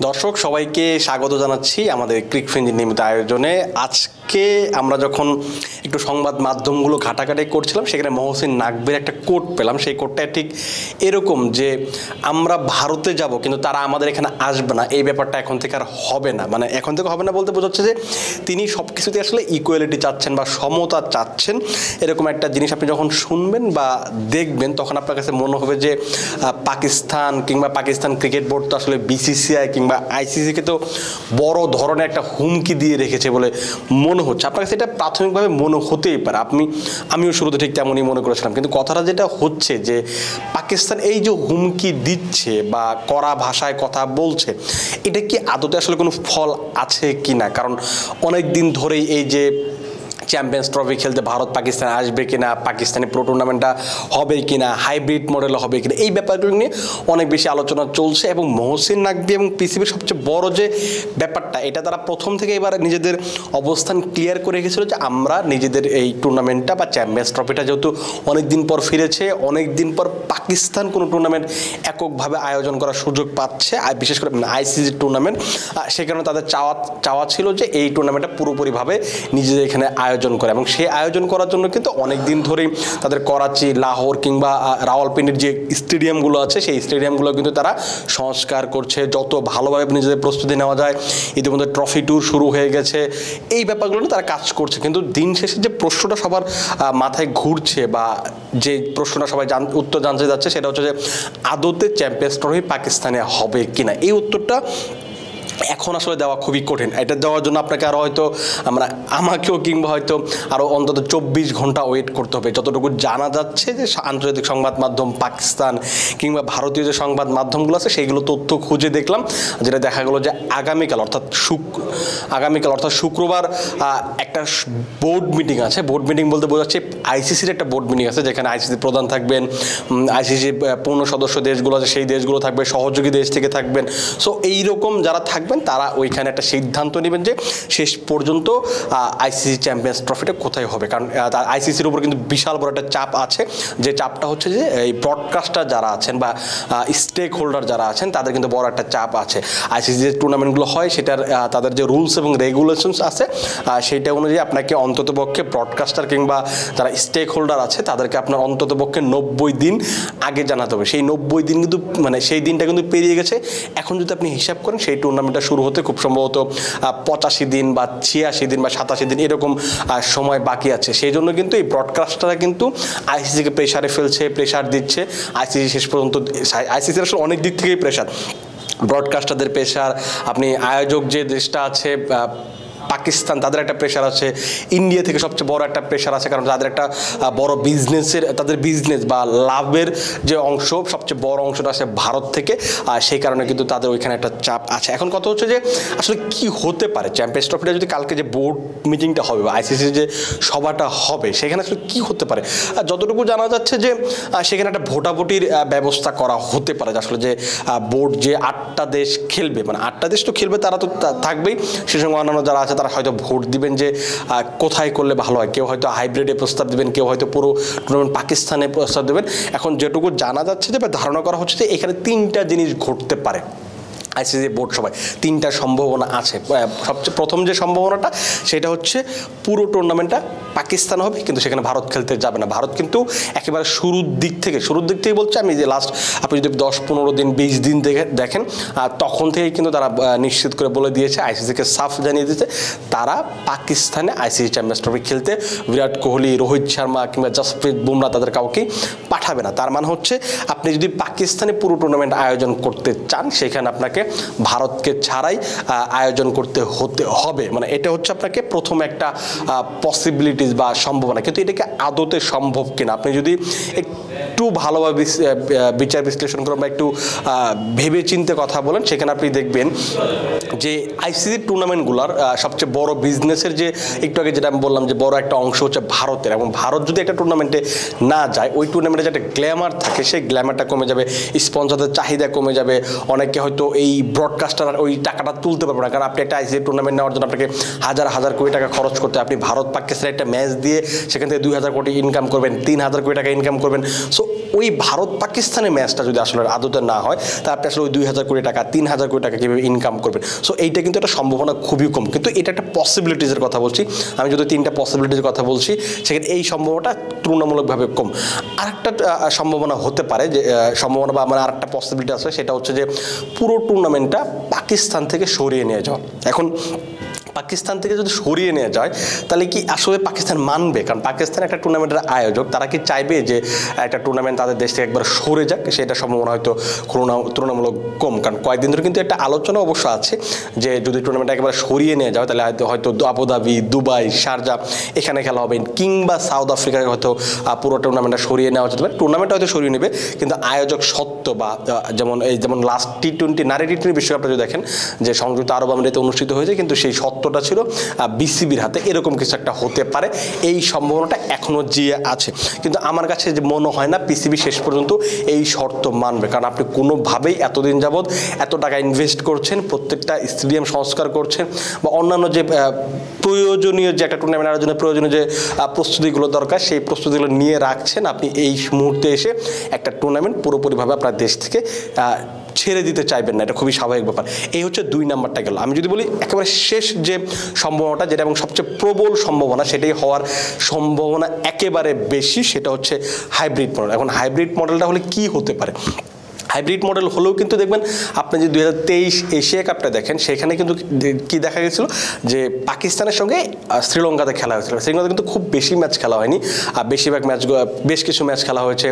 দর্শক সবাইকে স্বাগত জানাচ্ছি আমাদের ক্রিকফ্রেঞ্জির নিয়মিত আয়োজনে। আজকে আমরা যখন একটু সংবাদ মাধ্যমগুলো ঘাটাঘাটি করছিলাম, সেখানে মহসিন নাকবির একটা কোট পেলাম। সেই কোটটা ঠিক এরকম যে আমরা ভারতে যাব কিন্তু তারা আমাদের এখানে আসবে না, এই ব্যাপারটা এখন থেকে আর হবে না। মানে এখন থেকে হবে না বলতে বোঝাচ্ছে যে তিনি সব কিছুতে আসলে ইকুয়ালিটি চাচ্ছেন বা সমতা চাচ্ছেন। এরকম একটা জিনিস আপনি যখন শুনবেন বা দেখবেন তখন আপনার কাছে মনে হবে যে পাকিস্তান কিংবা পাকিস্তান ক্রিকেট বোর্ড তো আসলে বিসিসিআই কিংবা আইসিসিকে তো বড় ধরনের একটা হুমকি দিয়ে রেখেছে বলে মনে হচ্ছে। আপনার কাছে এটা প্রাথমিকভাবে মনে হতেই পারে, আমিও শুরুতে ঠিক তেমনই মনে করেছিলাম। কিন্তু কথাটা যেটা হচ্ছে যে পাকিস্তান এই যে হুমকি দিচ্ছে বা কড়া ভাষায় কথা বলছে, এটা কি আদতে আসলে কোনো ফল আছে কি না? কারণ অনেক দিন ধরেই এই যে চ্যাম্পিয়ন্স ট্রফি খেলতে ভারত পাকিস্তান আসবে কিনা, পাকিস্তানি প্রো টুর্নামেন্টটা হবে কিনা, হাইব্রিড মডেল হবে কিনা, এই ব্যাপারগুলো নিয়ে অনেক বেশি আলোচনা চলছে। এবং মহসিন নাকভি এবং পিসিবির সবচেয়ে বড় যে ব্যাপারটা, এটা তারা প্রথম থেকে এবার নিজেদের অবস্থান ক্লিয়ার করে রেখেছিল যে আমরা নিজেদের এই টুর্নামেন্টটা বা চ্যাম্পিয়ন্স ট্রফিটা যেহেতু অনেক দিন পর ফিরেছে, অনেক দিন পর পাকিস্তান কোনো টুর্নামেন্ট এককভাবে আয়োজন করার সুযোগ পাচ্ছে, আর বিশেষ করে আইসিসি টুর্নামেন্ট, সে কারণে তাদের চাওয়া ছিল যে এই টুর্নামেন্টটা পুরোপুরিভাবে নিজেদের এখানে আয়োজন করে। এবং সেই আয়োজন করার জন্য কিন্তু অনেক দিন ধরেই তাদের করাচি, লাহোর কিংবা রাওয়ালপিন্ডির যে স্টেডিয়ামগুলো আছে সেই স্টেডিয়ামগুলো কিন্তু তারা সংস্কার করছে, যত ভালোভাবে নিজেদের প্রস্তুতি নেওয়া যায়। ইতিমধ্যে ট্রফি ট্যুর শুরু হয়ে গেছে, এই ব্যাপারগুলো নিয়ে তারা কাজ করছে। কিন্তু দিন শেষে যে প্রশ্নটা সবার মাথায় ঘুরছে বা যে প্রশ্নটা সবাই উত্তর জানতে যাচ্ছে, সেটা হচ্ছে যে আদতে চ্যাম্পিয়ন্স ট্রফি পাকিস্তানে হবে কিনা। এই উত্তরটা এখন আসলে দেওয়া খুবই কঠিন। এটা দেওয়ার জন্য আপনাকে আরও হয়তো আমাকেও কিংবা হয়তো আরও অন্তত 24 ঘন্টা ওয়েট করতে হবে। যতটুকু জানা যাচ্ছে যে আন্তর্জাতিক সংবাদ মাধ্যম পাকিস্তান কিংবা ভারতীয় যে সংবাদ মাধ্যমগুলো আছে সেইগুলো তথ্য খুঁজে দেখলাম, যেটা দেখা গেলো যে আগামীকাল অর্থাৎ শুক্রবার একটা বোর্ড মিটিং আছে। বোর্ড মিটিং বলতে বোঝাচ্ছে আইসিসির একটা বোর্ড মিটিং আছে, যেখানে আইসিসি প্রধান থাকবেন, আইসিসি পূর্ণ সদস্য দেশগুলো আছে সেই দেশগুলো থাকবে, সহযোগী দেশ থেকে থাকবেন। সো এইরকম যারা থাকবেন তারা ওইখানে একটা সিদ্ধান্ত নেবেন যে শেষ পর্যন্ত আইসিসি চ্যাম্পিয়ন্স ট্রফিটা কোথায় হবে। কারণ আইসিসির উপর কিন্তু বিশাল বড় একটা চাপ আছে, যে চাপটা হচ্ছে যে এই ব্রডকাস্টার যারা আছেন বা স্টেক হোল্ডার যারা আছেন তাদের কিন্তু বড় একটা চাপ আছে। আইসিসি যে টুর্নামেন্টগুলো হয় সেটার তাদের যে রুলস এবং রেগুলেশনস আছে সেইটা অনুযায়ী আপনাকে অন্ততপক্ষে ব্রডকাস্টার কিংবা যারা স্টেক হোল্ডার আছে তাদেরকে আপনার অন্ততপক্ষে 90 দিন আগে জানাতে হবে। সেই 90 দিন কিন্তু সেই দিনটা কিন্তু পেরিয়ে গেছে। এখন যদি আপনি হিসাব করেন সেই টুর্নামেন্টটা শুরু হতে খুব সম্ভবত 85 দিন বা 86 দিন বা 87 দিন এরকম সময় বাকি আছে। সেই জন্য কিন্তু এই ব্রডকাস্টাররা কিন্তু আইসিসিকে প্রেশারে ফেলছে, প্রেশার দিচ্ছে। আইসিসি শেষ পর্যন্ত আইসিসির আসলে অনেক দিক থেকেই প্রেশার, ব্রডকাস্টারদের প্রেশার, আপনি আয়োজক যে দেশটা আছে পাকিস্তান তাদের একটা প্রেশার আছে, ইন্ডিয়া থেকে সবচেয়ে বড় একটা প্রেশার আছে, কারণ তাদের একটা বড় তাদের বিজনেস বা লাভের যে অংশ সবচেয়ে বড় অংশটা আছে ভারত থেকে, সেই কারণে কিন্তু তাদের ওইখানে একটা চাপ আছে। এখন কথা হচ্ছে যে আসলে কি হতে পারে চ্যাম্পিয়ন্স ট্রফিটা যদি কালকে যে বোর্ড মিটিংটা হবে বা আইসিসির যে সভাটা হবে সেখানে আসলে কি হতে পারে। যতটুকু জানা যাচ্ছে যে সেখানে একটা ভোটাভুটির ব্যবস্থা করা হতে পারে, আসলে যে বোর্ড যে 8টা দেশ খেলবে, 8টা দেশ তো খেলবে, তারা তো থাকবেই, সে সঙ্গে অন্যান্য যারা আছে তারা হয়তো ভোট দিবেন যে কোথায় করলে ভালো হয়। কেউ হয়তো হাইব্রিডে প্রস্তাব দিবেন, কেউ হয়তো পুরো টুর্নামেন্ট পাকিস্তানে প্রস্তাব দেবেন। এখন যেটুকু জানা যাচ্ছে যে ধারণা করা হচ্ছে যে এখানে 3টা জিনিস ঘটতে পারে। আইসিসি বোর্ড সভায় 3টা সম্ভাবনা আছে। সবচেয়ে প্রথম যে সম্ভাবনাটা সেটা হচ্ছে পুরো টুর্নামেন্টটা পাকিস্তান হবে, কিন্তু সেখানে ভারত খেলতে যাবে না। ভারত কিন্তু একেবারে শুরুর দিক থেকে বলছে, আমি যে লাস্ট আপনি যদি 10-15 দিন 20 দিন দেখেন তখন থেকেই কিন্তু তারা নিশ্চিত করে বলে দিয়েছে, আইসিসিকে সাফ জানিয়ে দিয়েছে তারা পাকিস্তানে আইসিসি চ্যাম্পিয়ন্স ট্রফি খেলতে বিরাট কোহলি, রোহিত শর্মা কিংবা জসপ্রীত বুমরা তাদের কাউকেই পাঠাবে না। তার মানে হচ্ছে আপনি যদি পাকিস্তানে পুরো টুর্নামেন্ট আয়োজন করতে চান সেখানে আপনাকে ভারতকে ছাড়াই আয়োজন করতে হবে। এটা হচ্ছে আপনাকে প্রথম একটা পসিবিলিটিস বা সম্ভাবনা। কিন্তু এটাকে আদতে সম্ভব কিনা আপনি যদি একটু ভালোভাবে বিচার বিশ্লেষণ করেন বা একটু ভেবে চিন্তে কথা বলেন, সেখানে আপনি দেখবেন যে আইসিসি টুর্নামেন্টগুলোর সবচেয়ে বড় বিজনেসের যে একটু আগে যেটা আমি বললাম যে বড় একটা অংশ হচ্ছে ভারতের, এবং ভারত যদি একটা টুর্নামেন্টে না যায় ওই টুর্নামেন্টে যে একটা গ্ল্যামার থাকে সেই গ্ল্যামারটা কমে যাবে, স্পন্সরদের চাহিদা কমে যাবে, অনেকে হয়তো এই ব্রডকাস্টার ওই টাকাটা তুলতে পারবে না। কারণ আপনি একটা আইসিসি টুর্নামেন্ট নেওয়ার জন্য আপনাকে হাজার কোটি টাকা খরচ করতে, আপনি ভারত পাকিস্তানের একটা ম্যাচ দিয়ে সেখান থেকে 2000 কোটি ইনকাম করবেন, 3000 কোটি টাকা ইনকাম করবেন। সো ওই ভারত পাকিস্তানের ম্যাচটা যদি আসলে আদতে না হয় তা আপনি আসলে ওই 2,000 কোটি টাকা 3,000 কোটি টাকা কীভাবে ইনকাম করবেন। সো এইটা কিন্তু একটা সম্ভাবনা খুবই কম, কিন্তু এটা একটা পসিবিলিটিসের কথা বলছি আমি। যদি 3টা পসিবিলিটির কথা বলছি সেখানে এই সম্ভাবনাটা তুলনামূলকভাবে কম। আরেকটা সম্ভাবনা হতে পারে যে সম্ভাবনা বা আমার আরেকটা পসিবিলিটি আছে, সেটা হচ্ছে যে পুরো টুর্নামেন্টটা পাকিস্তান থেকে সরিয়ে নিয়ে যাওয়া। এখন পাকিস্তান থেকে যদি সরিয়ে নেওয়া যায় তাহলে কি আসলে পাকিস্তান মানবে? কারণ পাকিস্তান একটা টুর্নামেন্টের আয়োজক, তারা কি চাইবে যে একটা টুর্নামেন্ট তাদের দেশ থেকে একবার সরে যাক? সেটা সম্ভাবনা হয়তো তুলনামূলক কম। কারণ কয়েকদিন ধরে কিন্তু একটা আলোচনা অবশ্য আছে যে যদি টুর্নামেন্ট একবার সরিয়ে নেওয়া যায় তাহলে হয়তো আবুধাবি, দুবাই, শারজা এখানে খেলা হবে, কিংবা সাউথ আফ্রিকায় হয়তো পুরো টুর্নামেন্টটা সরিয়ে নেওয়া যেতে পারে। টুর্নামেন্টটা হয়তো সরিয়ে নেবে, কিন্তু আয়োজক সত্ত্ব বা যেমন লাস্ট T20 নারী T20 বিশ্বকাপটা যদি দেখেন যে সংযুক্ত আরব আমিরাতে অনুষ্ঠিত হয়েছে, কিন্তু সেই সত্যটা ছিল বিসিবির হাতে। এরকম কিছু একটা হতে পারে, এই সম্ভাবনাটা এখনো জিয়ে আছে। কিন্তু আমার কাছে যে মনে হয় না পিসিবি শেষ পর্যন্ত এই শর্ত মানবে, কারণ আপনি কোনোভাবেই এতদিন যাবৎ এত টাকা ইনভেস্ট করছেন, প্রত্যেকটা স্টেডিয়াম সংস্কার করছেন বা অন্যান্য যে প্রয়োজনীয় যে একটা টুর্নামেন্ট আয়োজনের প্রয়োজনীয় যে প্রস্তুতিগুলো দরকার সেই প্রস্তুতিগুলো নিয়ে রাখছেন। আপনি এই মুহূর্তে এসে একটা টুর্নামেন্ট পুরোপুরিভাবে আপনার দেশ থেকে ছেড়ে দিতে চাইবেন না, এটা খুবই স্বাভাবিক ব্যাপার। এই হচ্ছে 2 নাম্বারটা গেল। আমি যদি বলি একেবারে শেষ যে সম্ভাবনাটা, যেটা এবং সবচেয়ে প্রবল সম্ভাবনা, সেটাই হওয়ার সম্ভাবনা একেবারে বেশি, সেটা হচ্ছে হাইব্রিড মডেল। এখন হাইব্রিড মডেলটা হলে কি হতে পারে? হাইব্রিড মডেল হলেও কিন্তু দেখবেন আপনি যে 2023 এশিয়া কাপটা দেখেন, সেখানে কিন্তু কি দেখা গেছিল যে পাকিস্তানের সঙ্গে শ্রীলঙ্কাতে খেলা হয়েছিল। শ্রীলঙ্কাতে কিন্তু খুব বেশি ম্যাচ খেলা হয়নি, বেশিরভাগ ম্যাচগুলো বেশ কিছু ম্যাচ খেলা হয়েছে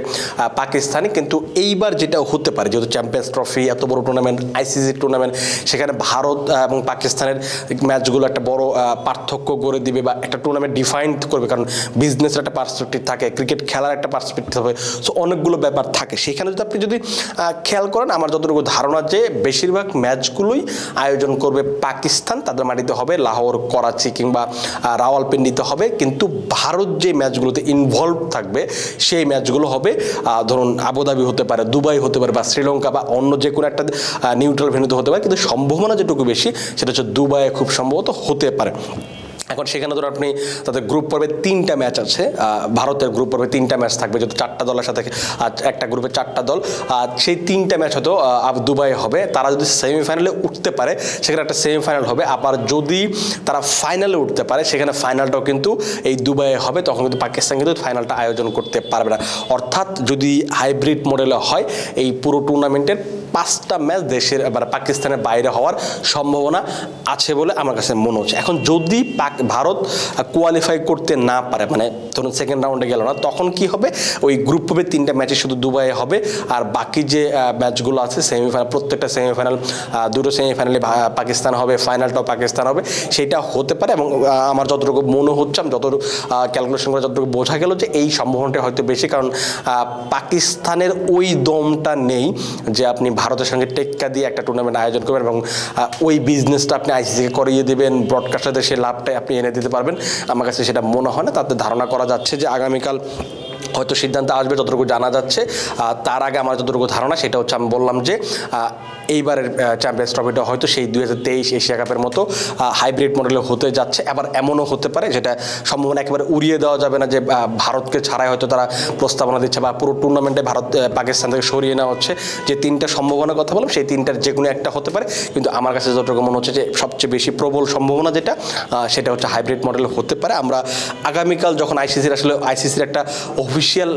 পাকিস্তানি। কিন্তু এইবার যেটা হতে পারে, যেহেতু চ্যাম্পিয়ন্স ট্রফি এত বড় টুর্নামেন্ট, আইসিসি টুর্নামেন্ট, সেখানে ভারত এবং পাকিস্তানের ম্যাচগুলো একটা বড় পার্থক্য করে দিবে বা একটা টুর্নামেন্ট ডিফাইন করবে, কারণ বিজনেসের একটা পার্সপেক্টিভ থাকে, ক্রিকেট খেলার একটা পার্সপেক্টিভ হবে। সো অনেকগুলো ব্যাপার থাকে সেখানে। যদি আপনি যদি খেয়াল করেন, আমার যতটুকু ধারণা যে বেশিরভাগ ম্যাচগুলোই আয়োজন করবে পাকিস্তান, তাদের মাটিতে হবে, লাহোর, করাচি কিংবা রাওয়ালপিন্ডিতে হবে। কিন্তু ভারত যে ম্যাচগুলোতে ইনভলভ থাকবে সেই ম্যাচগুলো হবে ধরুন আবুধাবি হতে পারে, দুবাই হতে পারে বা শ্রীলঙ্কা বা অন্য যে কোনো একটা নিউট্রাল ভেন্যুতে হতে পারে। কিন্তু সম্ভাবনা যেটুকু বেশি সেটা হচ্ছে দুবাইয়ে খুব সম্ভবত হতে পারে। এখন সেখানে ধরুন আপনি তাদের গ্রুপ পর্বে 3টা ম্যাচ আছে, ভারতের গ্রুপ পর্বে 3টা ম্যাচ থাকবে, যেহেতু 4টা দলের সাথে একটা গ্রুপে 4টা দল, সেই 3টা ম্যাচ হয়তো দুবাই হবে। তারা যদি সেমিফাইনালে উঠতে পারে সেখানে একটা সেমিফাইনাল হবে, আবার যদি তারা ফাইনালে উঠতে পারে সেখানে ফাইনালটাও কিন্তু এই দুবাইয়ে হবে। তখন কিন্তু পাকিস্তান কিন্তু ফাইনালটা আয়োজন করতে পারবে না। অর্থাৎ যদি হাইব্রিড মডেলে হয়, এই পুরো টুর্নামেন্টের 5টা ম্যাচ দেশের পাকিস্তানের বাইরে হওয়ার সম্ভাবনা আছে বলে আমার কাছে মনে হচ্ছে। এখন যদি ভারত কোয়ালিফাই করতে না পারে, মানে ধরুন সেকেন্ড রাউন্ডে গেল না, তখন কি হবে? ওই গ্রুপ পর্বে 3টা ম্যাচে শুধু দুবাইয়ে হবে, আর বাকি যে ম্যাচগুলো আছে সেমিফাইনাল, প্রত্যেকটা সেমিফাইনাল, 2টো সেমিফাইনালে পাকিস্তান হবে, ফাইনালটাও পাকিস্তান হবে, সেটা হতে পারে। এবং আমার যতটুকু মনে হচ্ছে, আমি যতটুকু ক্যালকুলেশন করে যতটুকু বোঝা গেল যে এই সম্ভাবনাটা হয়তো বেশি, কারণ পাকিস্তানের ওই দমটা নেই যে আপনি ভারতের সঙ্গে টেক্কা দিয়ে একটা টুর্নামেন্ট আয়োজন করবেন এবং ওই বিজনেসটা আপনি আইসিসিকে করিয়ে দেবেন, ব্রডকাস্টারদের সেই লাভটাই আপনি এনে দিতে পারবেন। আমার কাছে সেটা মনে হয় না। তাতে ধারণা করা যাচ্ছে যে আগামীকাল হয়তো সিদ্ধান্ত আসবে, যতটুকু জানা যাচ্ছে। তার আগে আমার যতটুকু ধারণা সেটা হচ্ছে, আমি বললাম যে এইবারের চ্যাম্পিয়ন্স ট্রফিটা হয়তো সেই 2023 এশিয়া কাপের মতো হাইব্রিড মডেলে হতে যাচ্ছে। আবার এমনও হতে পারে, যেটা সম্ভাবনা একেবারে উড়িয়ে দেওয়া যাবে না, যে ভারতকে ছাড়াই হয়তো তারা প্রস্তাবনা দিচ্ছে বা পুরো টুর্নামেন্টে ভারত পাকিস্তান থেকে সরিয়ে নেওয়া হচ্ছে। যে 3টা সম্ভাবনার কথা বললাম, সেই 3টার যে কোনো একটা হতে পারে। কিন্তু আমার কাছে যতটুকু মনে হচ্ছে যে সবচেয়ে বেশি প্রবল সম্ভাবনা যেটা, সেটা হচ্ছে হাইব্রিড মডেল হতে পারে। আমরা আগামীকাল যখন আইসিসির একটা অফিসিয়াল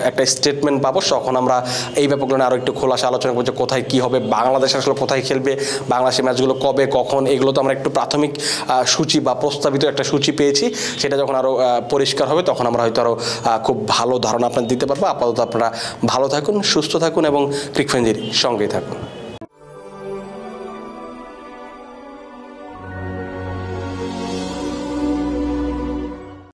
একটা স্টেটমেন্ট পাবো, তখন আমরা এই ব্যাপারগুলো আরও একটু খোলাসা আলোচনা করছি, কোথায় কী হবে, বাংলাদেশ আসলে কোথায় খেলবে, বাংলাদেশের ম্যাচগুলো কবে কখন, এগুলো তো আমরা একটু প্রাথমিক সূচি বা প্রস্তাবিত একটা সূচি পেয়েছি। সেটা যখন আরও পরিষ্কার হবে তখন আমরা হয়তো আরও খুব ভালো ধারণা আপনাদের দিতে পারবো। আপাতত আপনারা ভালো থাকুন, সুস্থ থাকুন এবং ক্রিকফ্রেঞ্জির সঙ্গেই থাকুন।